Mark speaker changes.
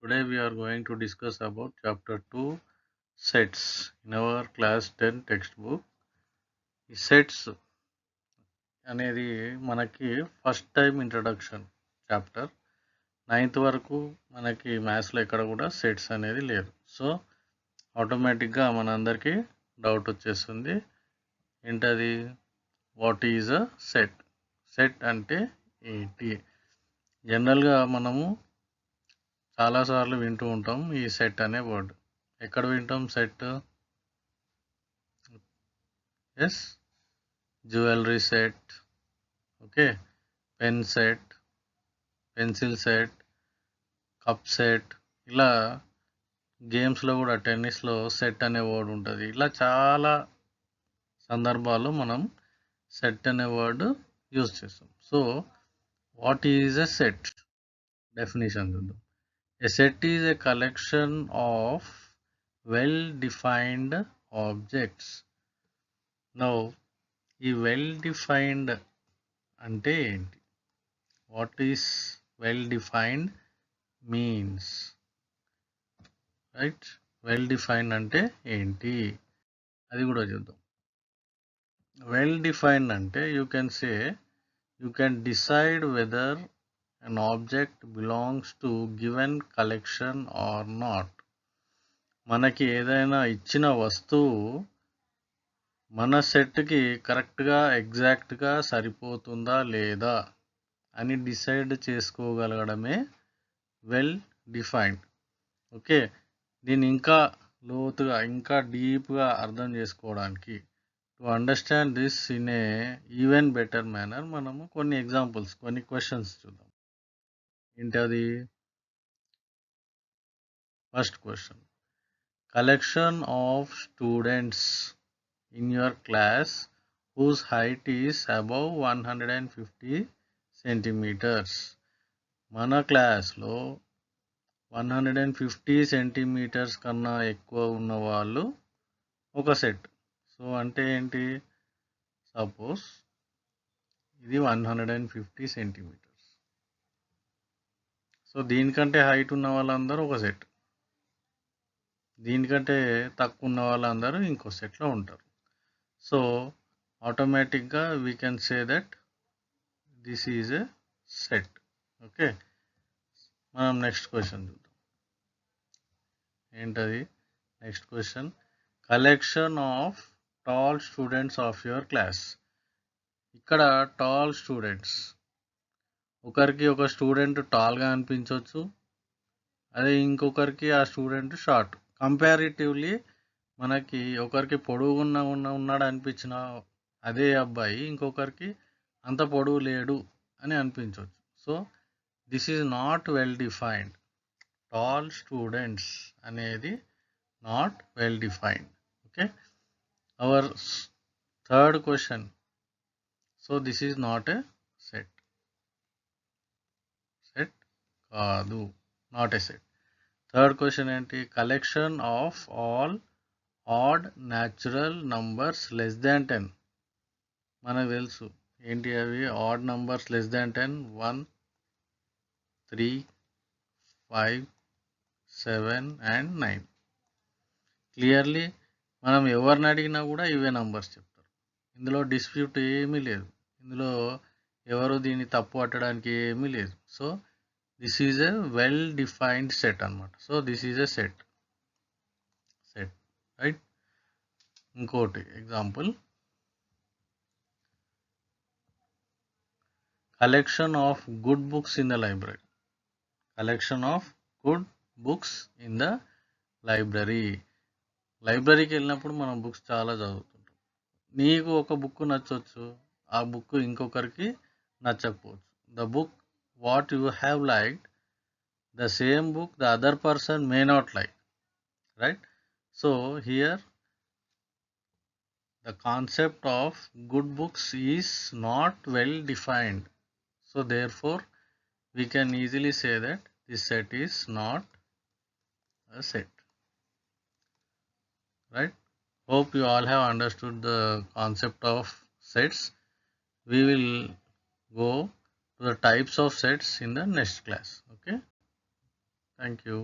Speaker 1: Today we are going to discuss about chapter 2 sets in our class 10 textbook. ఈ sets అనేది మనకి first time introduction chapter. 9th వరకు మనకి మ్యాథ్స్లో ఎక్కడ కూడా సెట్స్ అనేది లేదు. సో ఆటోమేటిక్గా మనందరికీ డౌట్ వచ్చేస్తుంది, ఏంటది, what is a set? Set అంటే ఏంటి? జనరల్గా మనము చాలాసార్లు వింటూ ఉంటాం ఈ సెట్ అనే వర్డ్. ఎక్కడ వింటాం set? Yes, jewellery set, okay, pen set, pencil set, cup set, ఇలా గేమ్స్లో కూడా టెన్నిస్లో సెట్ అనే వర్డ్ ఉంటుంది. ఇలా చాలా సందర్భాల్లో మనం సెట్ అనే వర్డ్ యూజ్ చేస్తాం. So what is a set? Definition చూద్దాం. A set is a collection of well defined objects. Now ఈ వెల్ డిఫైన్డ్ అంటే ఏంటి? What is well defined means? Right, well defined అంటే ఏంటి అది కూడా చూద్దాం. వెల్ డిఫైన్డ్ అంటే you can decide whether an object belongs to given collection or not. మనకి ఏదైనా ఇచ్చిన వస్తువు మన సెట్కి కరెక్ట్గా ఎగ్జాక్ట్గా సరిపోతుందా లేదా అని డిసైడ్ చేసుకోగలగడమే వెల్ డిఫైన్డ్. ఓకే, దీన్ని ఇంకా లోతుగా ఇంకా డీప్గా అర్థం చేసుకోవడానికి, to understand this in a even better manner, మనము కొన్ని ఎగ్జాంపుల్స్, కొన్ని క్వశ్చన్స్ చూద్దాం. ఏంటది? First question, collection of students in your class whose height is above 150 centimeters. మన క్లాస్లో 150 సెంటీమీటర్స్ కన్నా ఎక్కువ ఉన్న వాళ్ళు ఒక సెట్. సో అంటే ఏంటి? సపోజ్ ఇది 150 సెంటీమీటర్స్. సో దీనికంటే హైట్ ఉన్న వాళ్ళందరూ ఒక సెట్, దీనికంటే తక్కువ ఉన్న వాళ్ళందరూ ఇంకో సెట్లో ఉంటారు. సో ఆటోమేటిక్గా we can say that this is a set. Okay, మనం నెక్స్ట్ క్వశ్చన్ చూద్దాం. ఏంటది? Next question, collection of tall students of your class. ఇక్కడ టాల్ స్టూడెంట్స్, ఒకరికి ఒక స్టూడెంట్ టాల్గా అనిపించవచ్చు, అదే ఇంకొకరికి ఆ స్టూడెంట్ షార్ట్. కంపారిటివ్లీ మనకి ఒకరికి పొడుగున్న ఉన్నాడు అనిపించిన అదే అబ్బాయి ఇంకొకరికి అంత పొడవు లేడు అని అనిపించవచ్చు. So this is not well defined. Tall students అనేది not well defined. Okay, our third question, so this is not a set. Set కాదు, not a set. Third question ఏంటి? Collection of all odd natural numbers less than 10. మనకు తెలుసు ఏంటి అవి odd numbers less than 10, 1, 3, 5, 7 and 9. Clearly మనం ఎవరిని అడిగినా కూడా ఇవే నంబర్స్ చెప్తారు. ఇందులో డిస్ప్యూట్ ఏమీ లేదు, ఇందులో ఎవరు దీన్ని తప్పు పట్టడానికి ఏమీ లేదు. So this is a well defined set అనమాట. So this is a set. Right. ఇంకోటి example, collection of good books in the library. Collection of good books in the library. లైబ్రరీకి వెళ్ళినప్పుడు మనం బుక్స్ చాలా చదువుతుంటాం. నీకు ఒక బుక్ నచ్చవచ్చు, ఆ బుక్ ఇంకొకరికి నచ్చకపోవచ్చు. The book what you have liked, the same book the other person may not like. Right. So here the concept of good books is not well defined. So therefore we can easily say that this set is not a set. Right? Hope you all have understood the concept of sets. We will go to the types of sets in the next class. Okay. Thank you.